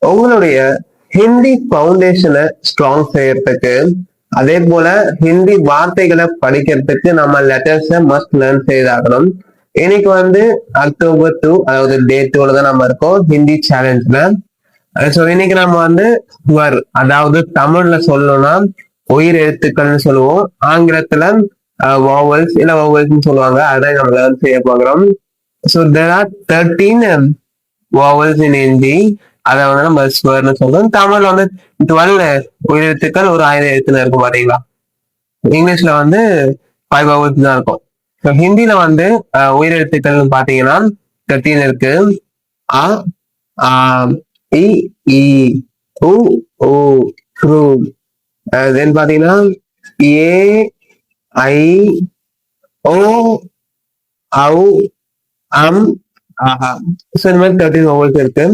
உங்களுடைய ஹிந்தி பவுண்டேஷனை ஸ்ட்ராங் செய்யறதுக்கு, அதே போல ஹிந்தி வார்த்தைகளை படிக்கிறதுக்கு நம்ம லெட்டர்ஸை மஸ்ட் லேர்ன் செய்தாகணும். இன்னைக்கு வந்து அக்டோபர் 2, அதாவது டே 2ல தான் நம்ம இருக்கோம் ஹிந்தி சேலஞ்ச்ல. ஸோ இன்னைக்கு நம்ம வந்து அதாவது தமிழ்ல சொல்லணும்னா உயிர் எழுத்துக்கள்னு சொல்லுவோம், ஆங்கிலத்துல வாவல்ஸ் இல்ல வாவல்ஸ்ன்னு சொல்லுவாங்க. அதான் நம்ம லேர்ன் செய்ய போகிறோம். ஸோ தேர் ஆர் 13 வாவல்ஸ் இன் ஹிந்தி. அதை வந்து நம்ம ஸ்வர்னு சொல்றோம். தமிழ்ல வந்து 12 உயிரெழுத்துக்கள் ஒரு 1000 எழுத்துல இருக்கும் பாத்தீங்களா. இங்கிலீஷ்ல வந்து 5 வவல்ஸ் தான் இருக்கும். ஹிந்தில வந்து உயிரெழுத்துக்கள் பாத்தீங்கன்னா 13 இருக்கு. அ, ஆ, இ, ஈ, உ, ஊ, ரு. தென் பாத்தீங்கன்னா ஏ, ஐ, ஓ, ஔ, அம், ஆஹா. ஸோ இந்த மாதிரி 13 வவல்ஸ் இருக்கு.